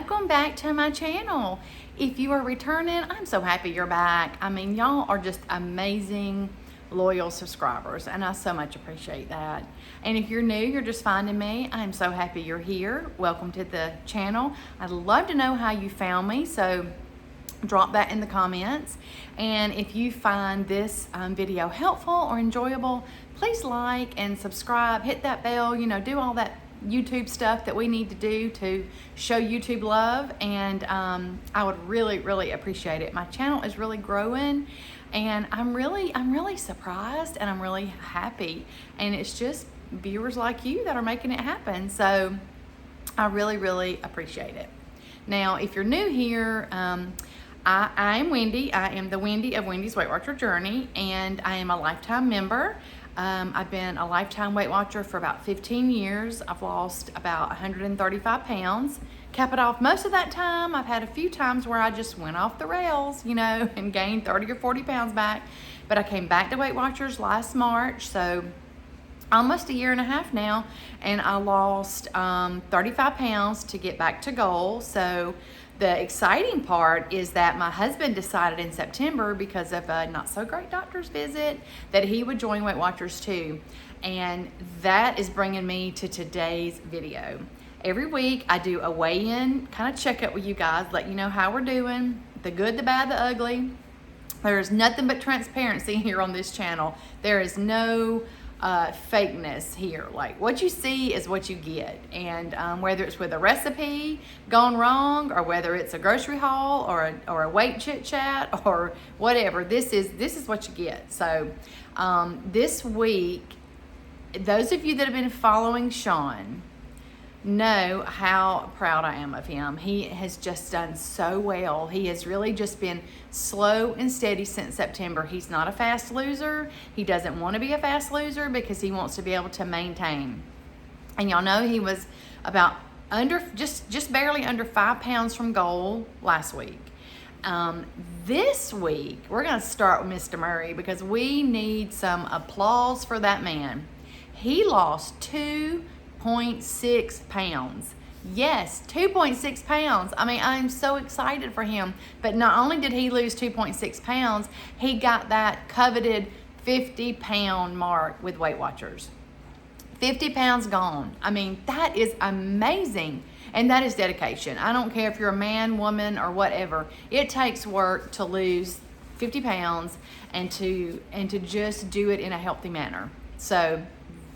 welcome back to my channel. If you are returning, I'm so happy you're back. I mean, y'all are just amazing, loyal subscribers, and I so much appreciate that. And if you're new, you're just finding me, I'm so happy you're here. Welcome to the channel. I'd love to know how you found me, so drop that in the comments. And if you find this video helpful or enjoyable, please like and subscribe, hit that bell, do all that YouTube stuff that we need to do to show YouTube love, and I would really appreciate it. My channel is really growing, and I'm really surprised, and I'm really happy, and it's just viewers like you that are making it happen. So I really appreciate it. Now, if you're new here, I am Wendy. I am the Wendy of Wendy's Weight Watcher Journey, and I am a lifetime member. I've been a lifetime Weight Watcher for about 15 years. I've lost about 135 pounds. Cap it off most of that time. I've had a few times where I just went off the rails, and gained 30 or 40 pounds back. But I came back to Weight Watchers last March, so almost a year and a half now, and I lost 35 pounds to get back to goal. So the exciting part is that my husband decided in September, because of a not so great doctor's visit, that he would join Weight Watchers too. And that is bringing me to today's video. Every week I do a weigh-in kind of checkup with you guys, let you know how we're doing, the good, the bad, the ugly. There's nothing but transparency here on this channel. There is no fakeness here. Like, what you see is what you get, and whether it's with a recipe gone wrong, or whether it's a grocery haul, or a weight chit chat, or whatever, this is what you get. So this week, those of you that have been following Sean know how proud I am of him. He has just done so well. He has really just been slow and steady since September. He's not a fast loser. He doesn't want to be a fast loser because he wants to be able to maintain. And y'all know he was about just barely under 5 pounds from goal last week. This week, we're going to start with Mr. Murray, because we need some applause for that man. He lost 2.6 pounds. Yes, 2.6 pounds. I mean, I'm so excited for him. But not only did he lose 2.6 pounds, he got that coveted 50-pound mark with Weight Watchers. 50 pounds gone. I mean, that is amazing. And that is dedication. I don't care if you're a man, woman, or whatever. It takes work to lose 50 pounds and to just do it in a healthy manner. So,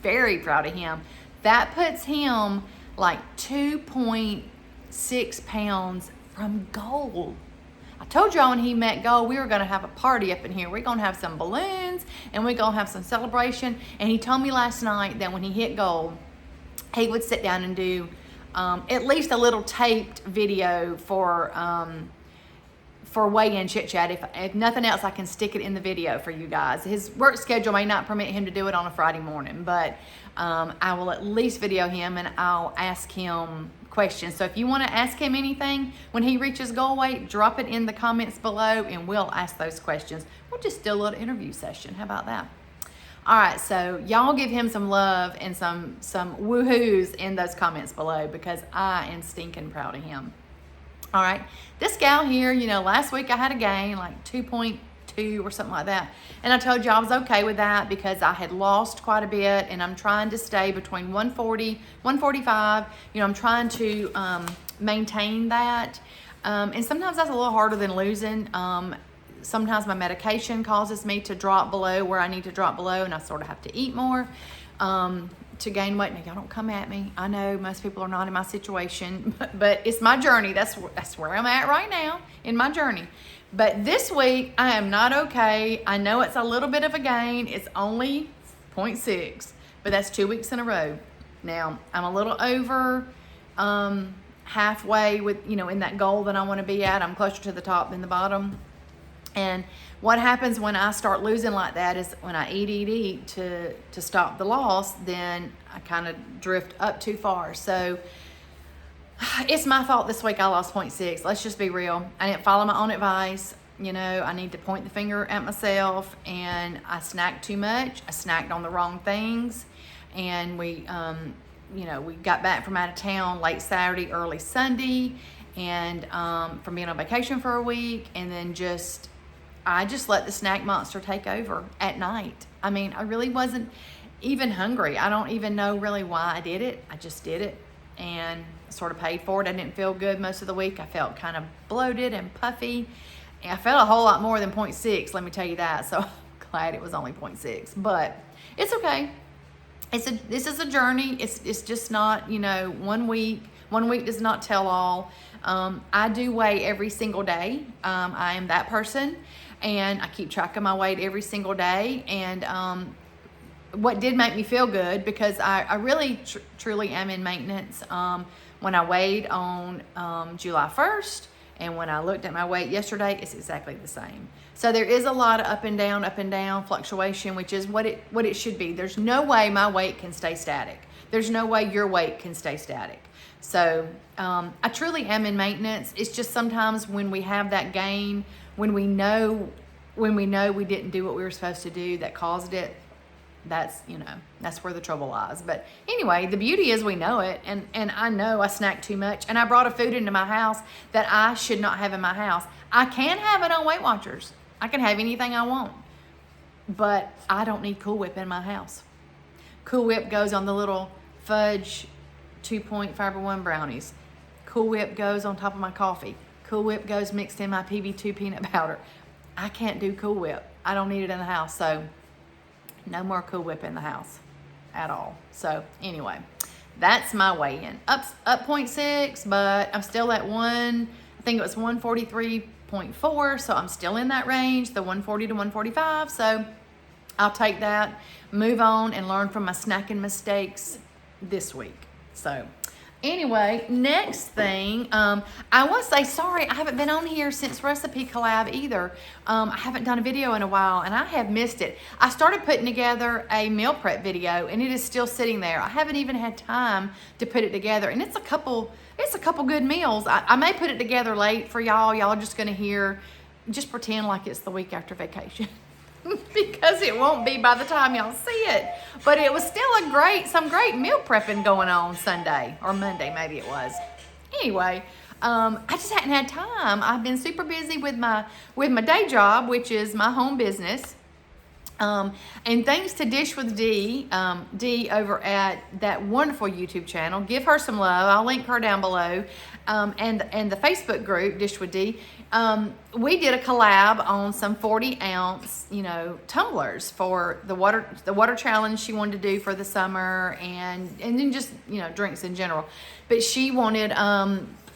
very proud of him. That puts him like 2.6 pounds from goal. I told y'all when he met goal, we were going to have a party up in here. We're going to have some balloons, and we're going to have some celebration. And he told me last night that when he hit goal, he would sit down and do at least a little taped video for weigh-in chit-chat. If nothing else, I can stick it in the video for you guys. His work schedule may not permit him to do it on a Friday morning, but I will at least video him, and I'll ask him questions. So if you want to ask him anything when he reaches goal weight, drop it in the comments below, and we'll ask those questions. We'll just do a little interview session. How about that? All right, so y'all give him some love and some woohoos in those comments below, because I am stinking proud of him. All right, this gal here, last week I had a gain like 2.2 or something like that. And I told you I was okay with that because I had lost quite a bit, and I'm trying to stay between 140, 145. I'm trying to maintain that. And sometimes that's a little harder than losing. Sometimes my medication causes me to drop below where I need to drop below, and I sort of have to eat more to gain weight. Now, y'all don't come at me. I know most people are not in my situation, but it's my journey. That's where I'm at right now in my journey. But this week, I am not okay. I know it's a little bit of a gain. It's only 0.6, but that's 2 weeks in a row. Now, I'm a little over halfway with, in that goal that I want to be at. I'm closer to the top than the bottom. And what happens when I start losing like that is when I eat to stop the loss, then I kind of drift up too far. So it's my fault this week I lost 0.6. Let's just be real. I didn't follow my own advice. I need to point the finger at myself, and I snacked too much. I snacked on the wrong things, and we got back from out of town late Saturday, early Sunday, and from being on vacation for a week, and then I just let the snack monster take over at night. I mean, I really wasn't even hungry. I don't even know really why I did it. I just did it and sort of paid for it. I didn't feel good most of the week. I felt kind of bloated and puffy. And I felt a whole lot more than 0.6, let me tell you that. So I'm glad it was only 0.6, but it's okay. This is a journey. It's just not, 1 week. 1 week does not tell all. I do weigh every single day. I am that person, and I keep track of my weight every single day. And what did make me feel good, because I really truly am in maintenance. When I weighed on July 1st, and when I looked at my weight yesterday, it's exactly the same. So there is a lot of up and down fluctuation, which is what it should be. There's no way my weight can stay static. There's no way your weight can stay static. So I truly am in maintenance. It's just sometimes when we have that gain, when we know we didn't do what we were supposed to do that caused it, that's where the trouble lies. But anyway, the beauty is we know it, and I know I snack too much, and I brought a food into my house that I should not have in my house. I can have it on Weight Watchers. I can have anything I want, but I don't need Cool Whip in my house. Cool Whip goes on the little fudge 2-point Fiber One brownies. Cool Whip goes on top of my coffee. Cool Whip goes mixed in my PB2 peanut powder. I can't do Cool Whip. I don't need it in the house, so no more Cool Whip in the house at all. So anyway, that's my weigh-in. Up 0.6, but I'm still at I think it was 143.4, so I'm still in that range, the 140 to 145. So I'll take that, move on, and learn from my snacking mistakes this week. So anyway, next thing, I want to say sorry, I haven't been on here since Recipe Collab either. I haven't done a video in a while, and I have missed it. I started putting together a meal prep video, and it is still sitting there. I haven't even had time to put it together, and it's a couple good meals. I may put it together late for y'all. Y'all are just going to just pretend like it's the week after vacation. Because it won't be by the time y'all see it. But it was still some great meal prepping going on Sunday or Monday, maybe it was. Anyway, I just hadn't had time. I've been super busy with my day job, which is my home business. And thanks to Dish with D, D over at that wonderful YouTube channel. Give her some love. I'll link her down below. And the Facebook group, Dish with D. We did a collab on some 40-ounce, tumblers for the water challenge she wanted to do for the summer, and then just, drinks in general. But she wanted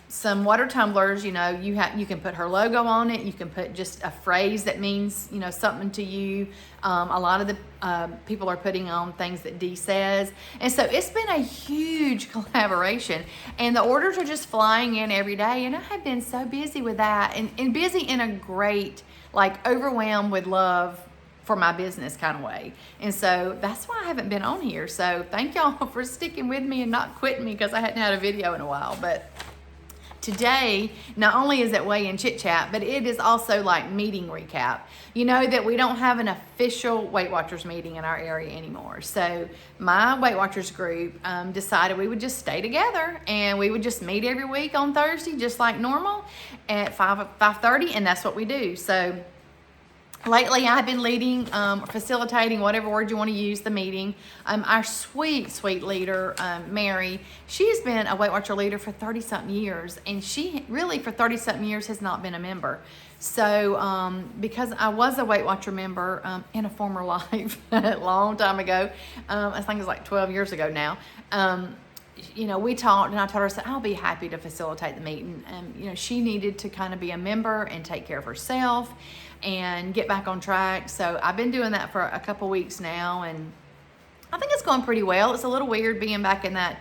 some water tumblers. You can put her logo on it. You can put just a phrase that means, something to you. A lot of the people are putting on things that Dee says. And so it's been a huge collaboration, and the orders are just flying in every day. And I have been so busy with that, and busy in a great, overwhelmed with love for my business kind of way. And so that's why I haven't been on here. So thank y'all for sticking with me and not quitting me because I hadn't had a video in a while. But today, not only is it weigh-in chit-chat, but it is also meeting recap. That we don't have an official Weight Watchers meeting in our area anymore. So my Weight Watchers group decided we would just stay together, and we would just meet every week on Thursday, just like normal, at 5:30, and that's what we do. So lately, I've been leading, facilitating, whatever word you want to use, the meeting. Our sweet, sweet leader, Mary, she's been a Weight Watcher leader for 30-something years, and she really, for 30-something years, has not been a member. So, because I was a Weight Watcher member in a former life a long time ago, I think it was 12 years ago now, we talked, and I told her, I said, I'll be happy to facilitate the meeting. And, she needed to kind of be a member and take care of herself and get back on track. So I've been doing that for a couple weeks now, and I think it's going pretty well. It's a little weird being back in that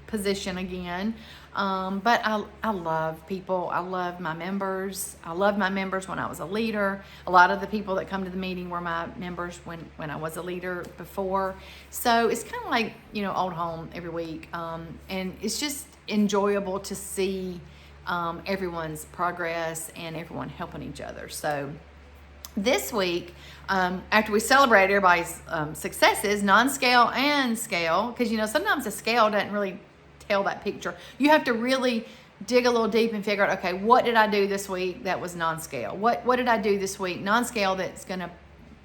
position again. But I love people. I love my members. I loved my members when I was a leader. A lot of the people that come to the meeting were my members when I was a leader before. So it's kind of like, old home every week. And it's just enjoyable to see everyone's progress and everyone helping each other. So this week, after we celebrate everybody's successes, non-scale and scale, because sometimes the scale doesn't really tell that picture. You have to really dig a little deep and figure out, okay, what did I do this week that was non-scale? What did I do this week non-scale that's going to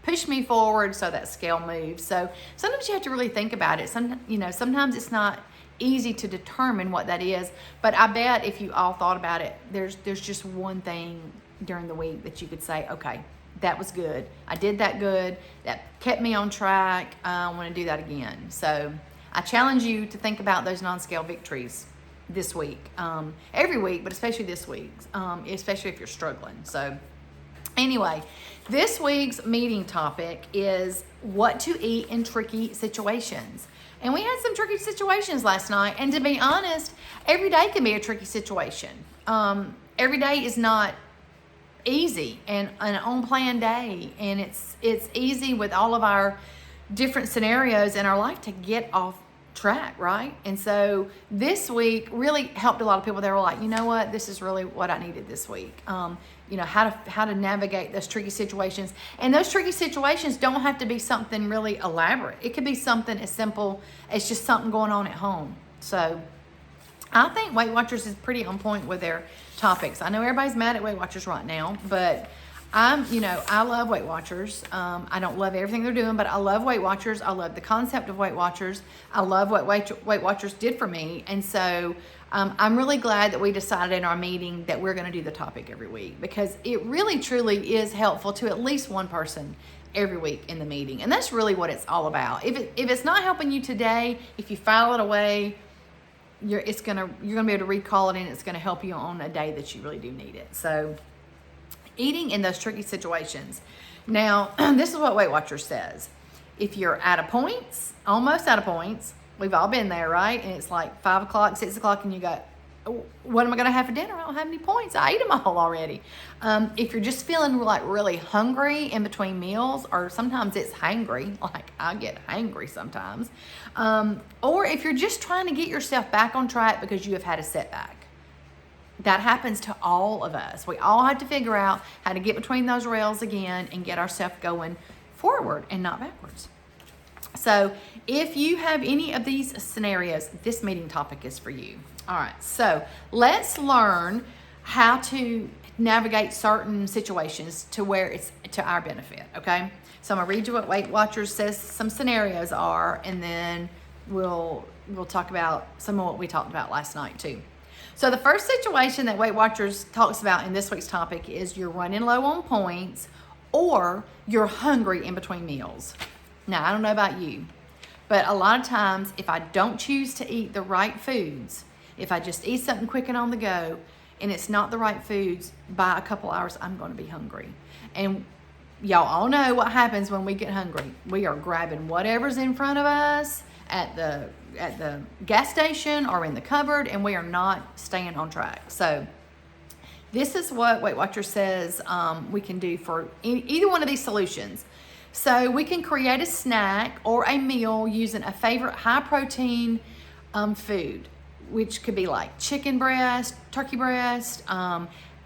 push me forward so that scale moves? So sometimes you have to really think about it. Sometimes it's not easy to determine what that is, but I bet if you all thought about it, there's just one thing during the week that you could say, okay, that was good. I did that good. That kept me on track. I want to do that again. So I challenge you to think about those non-scale victories this week, every week, but especially this week, especially if you're struggling. So anyway, this week's meeting topic is what to eat in tricky situations. And we had some tricky situations last night. And to be honest, every day can be a tricky situation. Every day is not easy and an on-plan day. And it's easy with all of our different scenarios in our life to get off track, right? And so this week really helped a lot of people. They were like, you know what, this is really what I needed this week. How to navigate those tricky situations. And those tricky situations don't have to be something really elaborate. It could be something as simple as just something going on at home. So I think Weight Watchers is pretty on point with their topics. I know everybody's mad at Weight Watchers right now, but I love Weight Watchers. I don't love everything they're doing, but I love Weight Watchers. I love the concept of Weight Watchers. I love what Weight Watchers did for me. And so I'm really glad that we decided in our meeting that we're going to do the topic every week, because it really, truly is helpful to at least one person every week in the meeting. And that's really what it's all about. If it's not helping you today, if you file it away, you're gonna be able to recall it, and it's going to help you on a day that you really do need it. So eating in those tricky situations. Now, this is what Weight Watchers says. If you're out of points, almost out of points, we've all been there, right? And it's like 5 o'clock, 6 o'clock, and you go, what am I going to have for dinner? I don't have any points. I ate them all already. If you're just feeling like really hungry in between meals, or sometimes it's hangry, like I get hangry sometimes, or if you're just trying to get yourself back on track because you have had a setback. That happens to all of us. We all have to figure out how to get between those rails again and get ourselves going forward and not backwards. So if you have any of these scenarios, this meeting topic is for you. All right, so let's learn how to navigate certain situations to where it's to our benefit, okay? So I'm gonna read you what Weight Watchers says some scenarios are, and then we'll talk about some of what we talked about last night too. So the first situation that Weight Watchers talks about in this week's topic is you're running low on points, or you're hungry in between meals. Now, I don't know about you, but a lot of times if I don't choose to eat the right foods, if I just eat something quick and on the go, and it's not the right foods, by a couple hours, I'm going to be hungry. And y'all all know what happens when we get hungry. We are grabbing whatever's in front of us at the gas station or in the cupboard, and we are not staying on track. So this is what Weight Watchers says we can do for either one of these solutions. So we can create a snack or a meal using a favorite high protein food, which could be like chicken breast, turkey breast,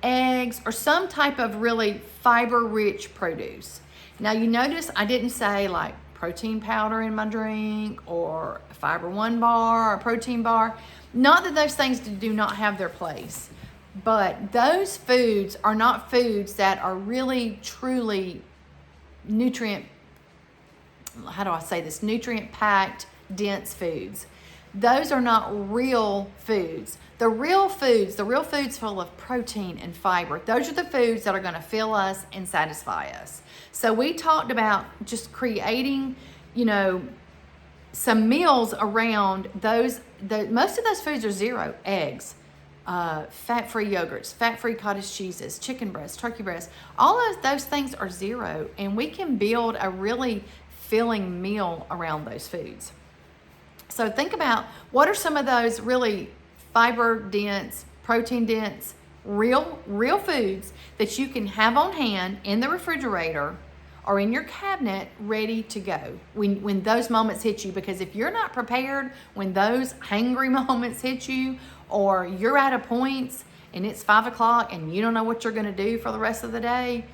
eggs, or some type of really fiber rich produce. Now you notice I didn't say like protein powder in my drink or a Fiber One bar or a protein bar. Not that those things do not have their place, but those foods are not foods that are really truly nutrient packed, dense foods. Those are not real foods. The real foods full of protein and fiber, those are the foods that are going to fill us and satisfy us. So we talked about just creating, some meals around those. Most of those foods are zero. Eggs, fat-free yogurts, fat-free cottage cheeses, chicken breast, turkey breast. All of those things are zero, and we can build a really filling meal around those foods. So think about what are some of those really fiber-dense, protein-dense, real foods that you can have on hand in the refrigerator or in your cabinet ready to go when those moments hit you. Because if you're not prepared when those hangry moments hit you, or you're out of points and it's 5 o'clock and you don't know what you're going to do for the rest of the day,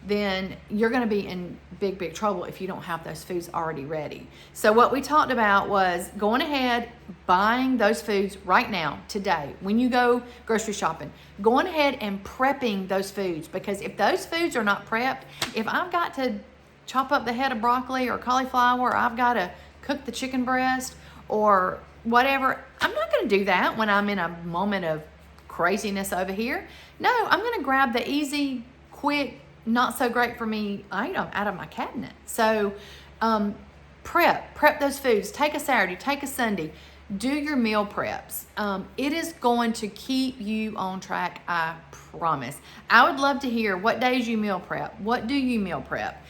then you're going to be in big trouble if you don't have those foods already ready. So what we talked about was going ahead, buying those foods right now, today, when you go grocery shopping, going ahead and prepping those foods, because if those foods are not prepped, if I've got to chop up the head of broccoli or cauliflower, or I've got to cook the chicken breast or whatever, I'm not going to do that when I'm in a moment of craziness over here. No, I'm going to grab the easy, quick, not so great for me item out of my cabinet. So prep those foods. Take a Saturday, take a Sunday, do your meal preps. It is going to keep you on track, I promise. I would love to hear what days you meal prep. What do you meal prep?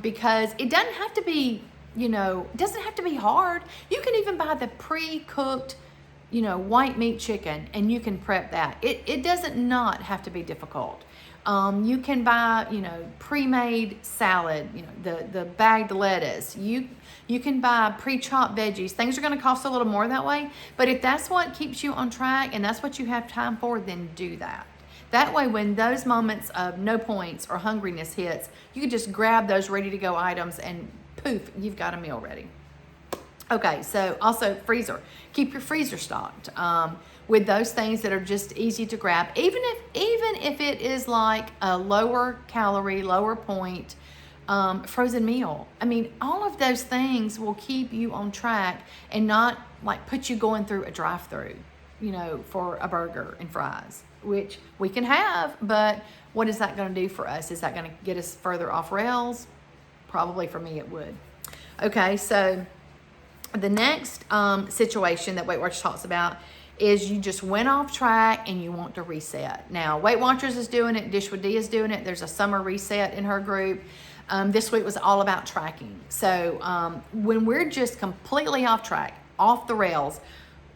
Because it doesn't have to be, it doesn't have to be hard. You can even buy the pre-cooked, white meat chicken, and you can prep that. It doesn't not have to be difficult. You can buy, pre-made salad, the bagged lettuce. You can buy pre-chopped veggies. Things are going to cost a little more that way, but if that's what keeps you on track and that's what you have time for, then do that. That way, when those moments of no points or hungriness hits, you can just grab those ready-to-go items and poof, you've got a meal ready. Okay, so also freezer. Keep your freezer stocked with those things that are just easy to grab. Even if it is like a lower calorie, lower point frozen meal. I mean, all of those things will keep you on track and not like put you going through a drive-through, for a burger and fries, which we can have, but what is that going to do for us? Is that going to get us further off rails? Probably for me it would. Okay, so the next situation that Weight Watchers talks about is you just went off track and you want to reset. Now, Weight Watchers is doing it. Dish with D is doing it. There's a summer reset in her group. This week was all about tracking. So when we're just completely off track, off the rails,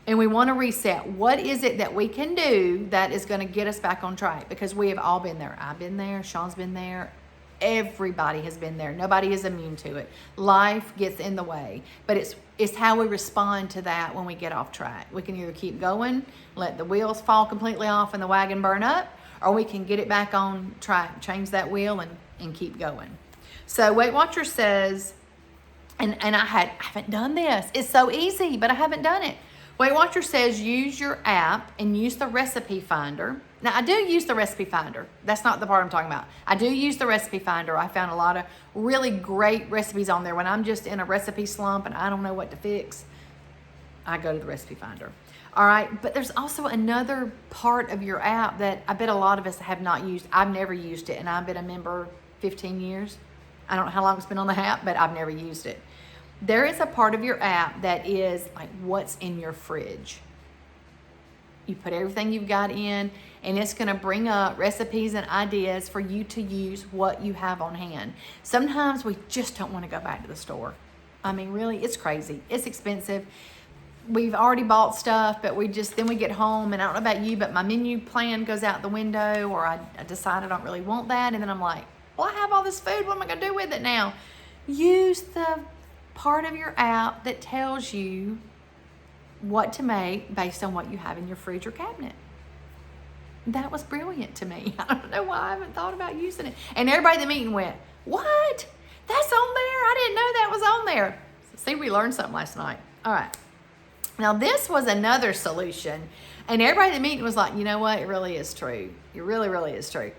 and we want to reset, what is it that we can do that is going to get us back on track? Because we have all been there. I've been there. Sean's been there. Everybody has been there. Nobody is immune to it. Life gets in the way, but it's how we respond to that when we get off track. We can either keep going, let the wheels fall completely off and the wagon burn up, or we can get it back on track, change that wheel and keep going. So Weight Watchers says, and I haven't done this. It's so easy, but I haven't done it. Weight Watchers says use your app and use the recipe finder. Now, I do use the recipe finder. That's not the part I'm talking about. I do use the recipe finder. I found a lot of really great recipes on there. When I'm just in a recipe slump and I don't know what to fix, I go to the recipe finder. All right, but there's also another part of your app that I bet a lot of us have not used. I've never used it, and I've been a member 15 years. I don't know how long it's been on the app, but I've never used it. There is a part of your app that is like what's in your fridge. You put everything you've got in, and it's going to bring up recipes and ideas for you to use what you have on hand. Sometimes we just don't want to go back to the store. I mean, really, it's crazy. It's expensive. We've already bought stuff, but then we get home, and I don't know about you, but my menu plan goes out the window, or I decide I don't really want that, and then I'm like, well, I have all this food. What am I going to do with it now? Use the part of your app that tells you what to make based on what you have in your fridge or cabinet. That was brilliant to me. I don't know why I haven't thought about using it. And everybody at the meeting went, what? That's on there? I didn't know that was on there. See, we learned something last night. All right. Now, this was another solution. And everybody at the meeting was like, you know what? It really is true. It really, really is true.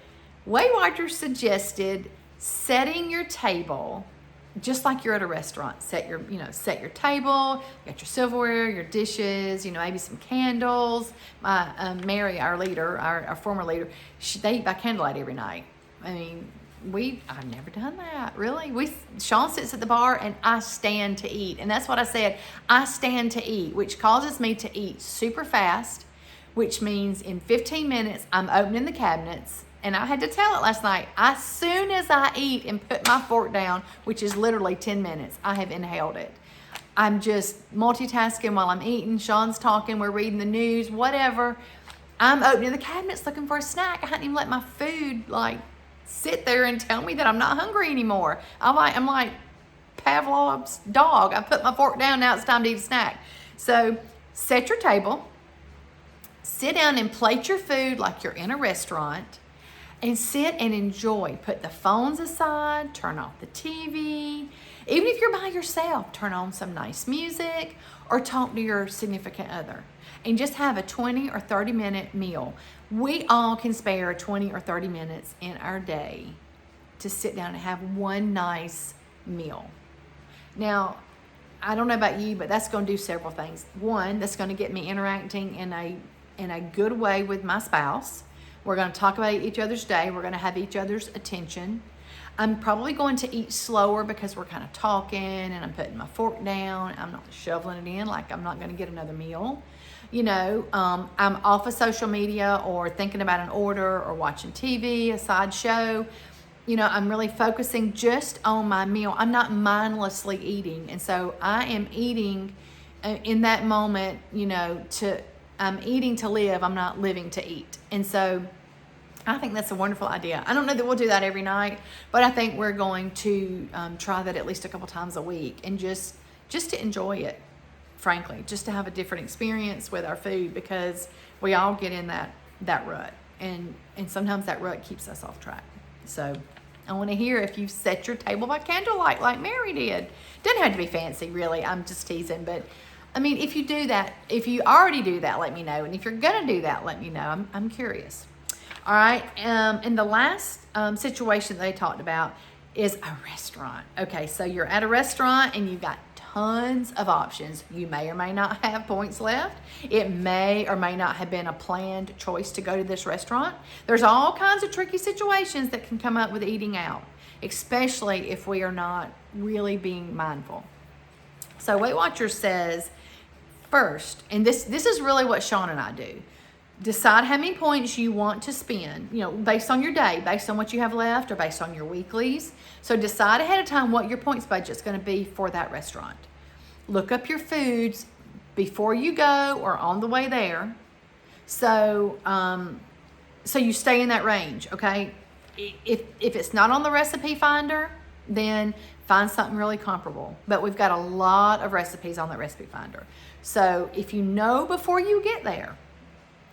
Weight Watchers suggested setting your table just like you're at a restaurant. Set your table, you got your silverware, your dishes, maybe some candles. Mary, our leader, our former leader, they eat by candlelight every night. I mean, I've never done that, really. Sean sits at the bar and I stand to eat. And that's what I said. I stand to eat, which causes me to eat super fast, which means in 15 minutes, I'm opening the cabinets. And I had to tell it last night. As soon as I eat and put my fork down, which is literally 10 minutes, I have inhaled it. I'm just multitasking while I'm eating. Sean's talking. We're reading the news, whatever. I'm opening the cabinets looking for a snack. I hadn't even let my food sit there and tell me that I'm not hungry anymore. I'm like Pavlov's dog. I put my fork down. Now it's time to eat a snack. So set your table. Sit down and plate your food like you're in a restaurant. and sit and enjoy. Put the phones aside, turn off the TV. Even if you're by yourself, turn on some nice music or talk to your significant other and just have a 20 or 30 minute meal. We all can spare 20 or 30 minutes in our day to sit down and have one nice meal. Now, I don't know about you, but that's going to do several things. One, that's going to get me interacting in a good way with my spouse. We're going to talk about each other's day. We're going to have each other's attention. I'm probably going to eat slower because we're kind of talking and I'm putting my fork down. I'm not shoveling it in like I'm not going to get another meal. You know, I'm off of social media or thinking about an order or watching TV, a side show. You know, I'm really focusing just on my meal. I'm not mindlessly eating. And so I am eating in that moment, you know, I'm eating to live. I'm not living to eat. And so I think that's a wonderful idea. I don't know that we'll do that every night, but I think we're going to try that at least a couple times a week and just to enjoy it, frankly, just to have a different experience with our food, because we all get in that rut, and sometimes that rut keeps us off track. So I want to hear if you've set your table by candlelight like Mary did. Doesn't have to be fancy, really. I'm just teasing, but I mean, if you do that, if you already do that, let me know, and if you're gonna do that, let me know. I'm curious. All right, and the last situation they talked about is a restaurant. Okay, so you're at a restaurant and you've got tons of options. You may or may not have points left. It may or may not have been a planned choice to go to this restaurant. There's all kinds of tricky situations that can come up with eating out, especially if we are not really being mindful. So Weight Watchers says, first, and this is really what Sean and I do, decide how many points you want to spend, you know, based on your day, based on what you have left, or based on your weeklies. So decide ahead of time what your points budget is going to be for that restaurant. Look up your foods before you go or on the way there. So you stay in that range, okay? If it's not on the recipe finder, then find something really comparable. But we've got a lot of recipes on the recipe finder. So if you know before you get there,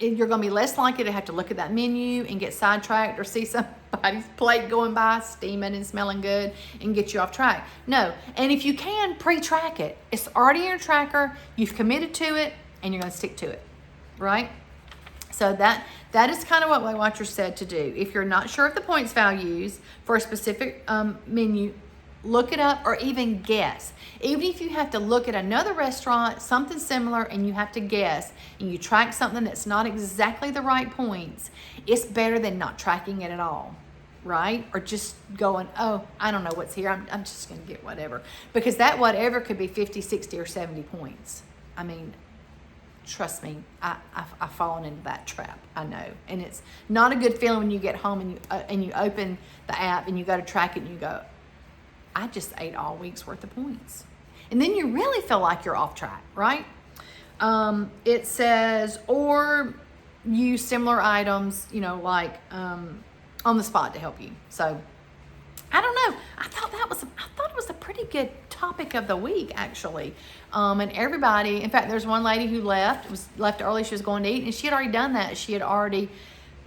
you're going to be less likely to have to look at that menu and get sidetracked or see somebody's plate going by steaming and smelling good and get you off track. No. And if you can, pre-track it. It's already in your tracker. You've committed to it and you're going to stick to it, right? So that is kind of what Weight Watchers said to do. If you're not sure of the points values for a specific menu, look it up or even guess. Even if you have to look at another restaurant, something similar, and you have to guess, and you track something that's not exactly the right points, it's better than not tracking it at all, right? Or just going, oh, I don't know what's here. I'm just going to get whatever. Because that whatever could be 50, 60, or 70 points. I mean, trust me, I've fallen into that trap. I know. And it's not a good feeling when you get home and you open the app and you go to track it and you go, I just ate all week's worth of points. And then you really feel like you're off track, right? It says, or use similar items, you know, like on the spot to help you. So I don't know. I thought it was a pretty good topic of the week, actually. And everybody, in fact, there's one lady who left early. She was going to eat, and she had already done that. She had already,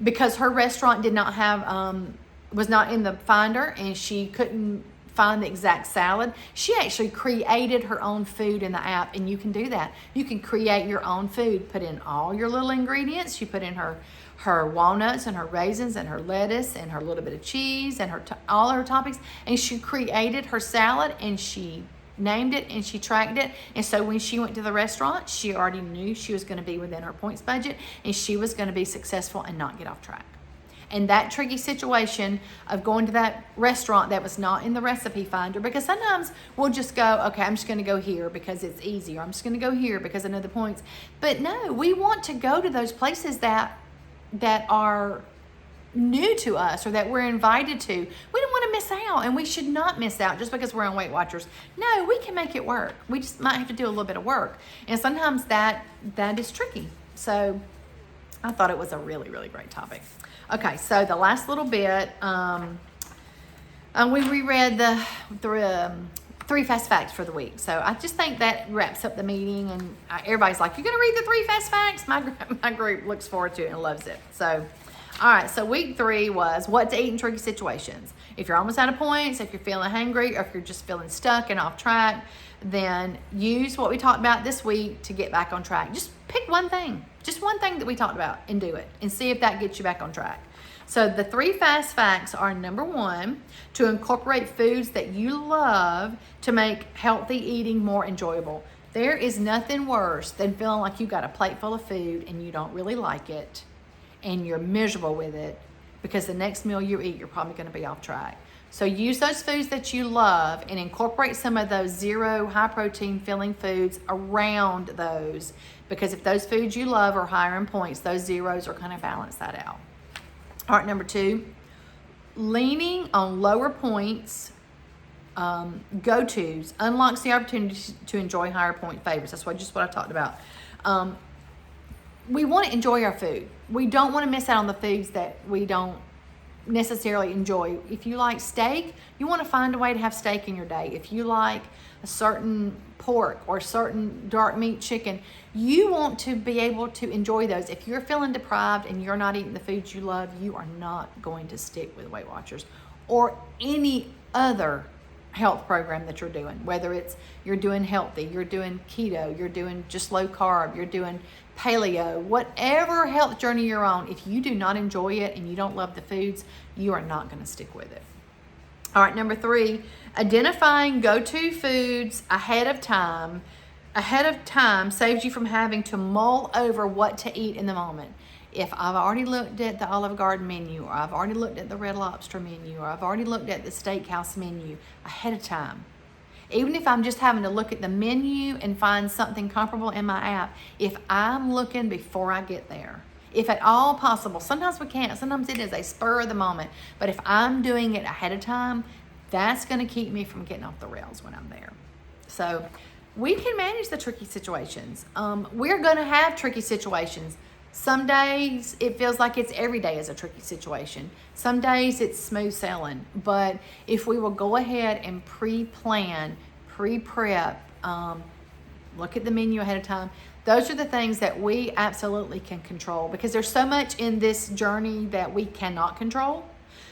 because her restaurant did not have, was not in the finder, and she couldn't find the exact salad. She actually created her own food in the app, and you can do that. You can create your own food, put in all your little ingredients. She put in her walnuts and her raisins and her lettuce and her little bit of cheese and all her toppings, and she created her salad, and she named it and she tracked it. And so when she went to the restaurant, she already knew she was going to be within her points budget, and she was going to be successful and not get off track. And that tricky situation of going to that restaurant that was not in the recipe finder, because sometimes we'll just go, okay, I'm just going to go here because it's easy, or I'm just going to go here because I know the points. But no, we want to go to those places that are new to us or that we're invited to. We don't want to miss out, and we should not miss out just because we're on Weight Watchers. No, we can make it work. We just might have to do a little bit of work. And sometimes that is tricky. So I thought it was a really, really great topic. Okay, so the last little bit, we reread the 3 fast facts for the week. So I just think that wraps up the meeting, and everybody's like, you're going to read the 3 fast facts? My group looks forward to it and loves it. So All right, so week 3 was what to eat in tricky situations. If you're almost out of points, if you're feeling hungry, or if you're just feeling stuck and off track, then use what we talked about this week to get back on track. Just pick one thing, just one thing that we talked about, and do it and see if that gets you back on track. So the 3 fast facts are: number 1, to incorporate foods that you love to make healthy eating more enjoyable. There is nothing worse than feeling like you got a plate full of food and you don't really like it and you're miserable with it, because the next meal you eat, you're probably going to be off track. So use those foods that you love and incorporate some of those zero high protein filling foods around those, because if those foods you love are higher in points, those zeros are going to balance that out. All right, number 2, leaning on lower points go-tos unlocks the opportunity to enjoy higher point favorites. That's what I talked about. We want to enjoy our food. We don't want to miss out on the foods that we don't necessarily enjoy. If you like steak, you want to find a way to have steak in your day. If you like a certain pork or certain dark meat chicken, you want to be able to enjoy those. If you're feeling deprived and you're not eating the foods you love, you are not going to stick with Weight Watchers or any other health program that you're doing, whether it's you're doing healthy, you're doing keto, you're doing just low carb, you're doing paleo, whatever health journey you're on. If you do not enjoy it and you don't love the foods, you are not going to stick with it. All right, number 3, identifying go-to foods ahead of time saves you from having to mull over what to eat in the moment. If I've already looked at the Olive Garden menu, or I've already looked at the Red Lobster menu, or I've already looked at the steakhouse menu ahead of time, even if I'm just having to look at the menu and find something comparable in my app, if I'm looking before I get there, if at all possible, sometimes we can't, sometimes it is a spur of the moment, but if I'm doing it ahead of time, that's going to keep me from getting off the rails when I'm there. So we can manage the tricky situations. We're going to have tricky situations. Some days it feels like it's every day is a tricky situation. Some days it's smooth sailing. But if we will go ahead and pre-plan, pre-prep, look at the menu ahead of time, those are the things that we absolutely can control, because there's so much in this journey that we cannot control.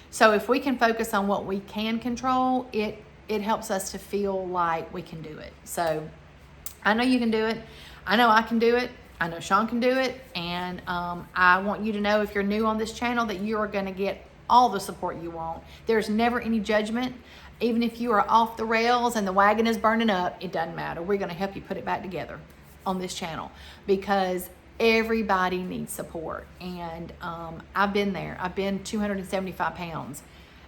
So if we can focus on what we can control, it helps us to feel like we can do it. So I know you can do it. I know I can do it. I know Sean can do it, and I want you to know, if you're new on this channel, that you are going to get all the support you want. There's never any judgment. Even if you are off the rails and the wagon is burning up, it doesn't matter. We're going to help you put it back together on this channel, because everybody needs support. And I've been there. I've been 275 pounds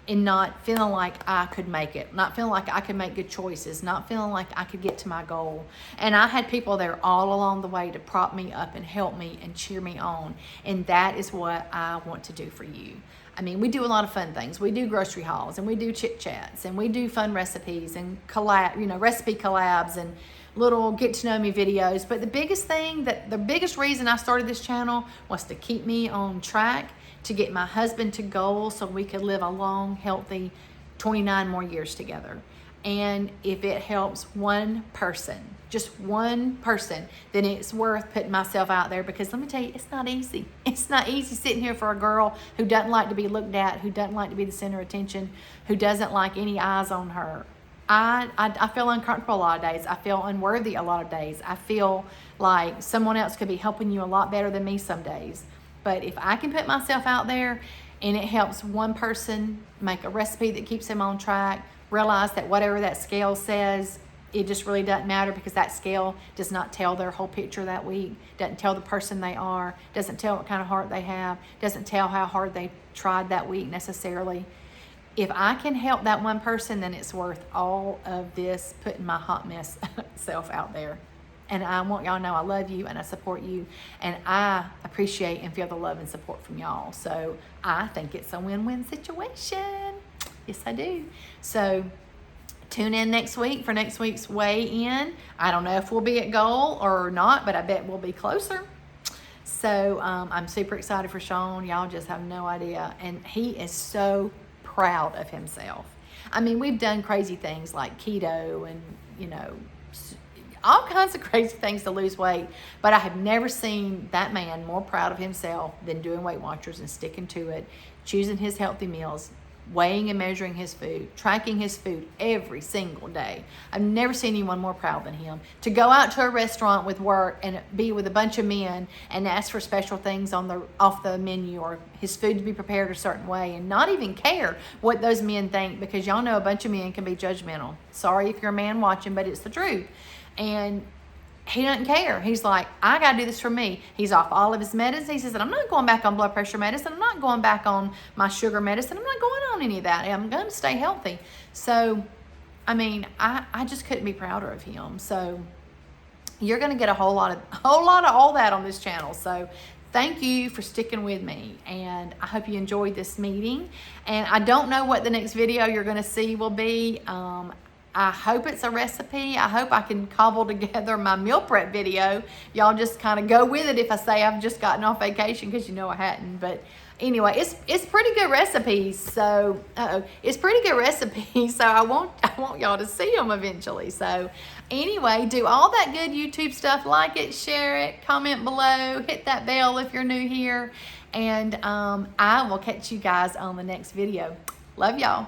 and not feeling like I could make it, not feeling like I could make good choices, not feeling like I could get to my goal. And I had people there all along the way to prop me up and help me and cheer me on. And that is what I want to do for you. I mean, we do a lot of fun things. We do grocery hauls, and we do chit-chats, and we do fun recipes and recipe collabs and little get to know me videos. But the biggest reason I started this channel was to keep me on track, to get my husband to goal, so we could live a long, healthy 29 more years together. And if it helps one person, just one person, then it's worth putting myself out there, because let me tell you, it's not easy. It's not easy sitting here for a girl who doesn't like to be looked at, who doesn't like to be the center of attention, who doesn't like any eyes on her. I feel uncomfortable a lot of days. I feel unworthy a lot of days. I feel like someone else could be helping you a lot better than me some days. But if I can put myself out there and it helps one person make a recipe that keeps them on track, realize that whatever that scale says, it just really doesn't matter, because that scale does not tell their whole picture that week, doesn't tell the person they are, doesn't tell what kind of heart they have, doesn't tell how hard they tried that week necessarily. If I can help that one person, then it's worth all of this putting my hot mess self out there. And I want y'all to know I love you and I support you, and I appreciate and feel the love and support from y'all. So I think it's a win-win situation. Yes, I do. So tune in next week for next week's weigh-in. I don't know if we'll be at goal or not, but I bet we'll be closer. So I'm super excited for Sean. Y'all just have no idea. And he is so proud of himself. I mean, we've done crazy things like keto and, all kinds of crazy things to lose weight. But I have never seen that man more proud of himself than doing Weight Watchers and sticking to it, choosing his healthy meals, weighing and measuring his food, tracking his food every single day. I've never seen anyone more proud than him. To go out to a restaurant with work and be with a bunch of men and ask for special things off the menu, or his food to be prepared a certain way, and not even care what those men think, because y'all know a bunch of men can be judgmental. Sorry if you're a man watching, but it's the truth. And he doesn't care. He's like, I got to do this for me. He's off all of his medicine. He says, I'm not going back on blood pressure medicine. I'm not going back on my sugar medicine. I'm not going on any of that. I'm going to stay healthy. So, I mean, I just couldn't be prouder of him. So, you're going to get a whole lot of all that on this channel. So, thank you for sticking with me, and I hope you enjoyed this meeting. And I don't know what the next video you're going to see will be. I hope it's a recipe. I hope I can cobble together my meal prep video. Y'all just kind of go with it if I say I've just gotten off vacation, because you know I hadn't. But anyway, it's pretty good recipes. So it's pretty good recipes. So I want y'all to see them eventually. So anyway, do all that good YouTube stuff. Like it, share it, comment below, hit that bell if you're new here, and I will catch you guys on the next video. Love y'all.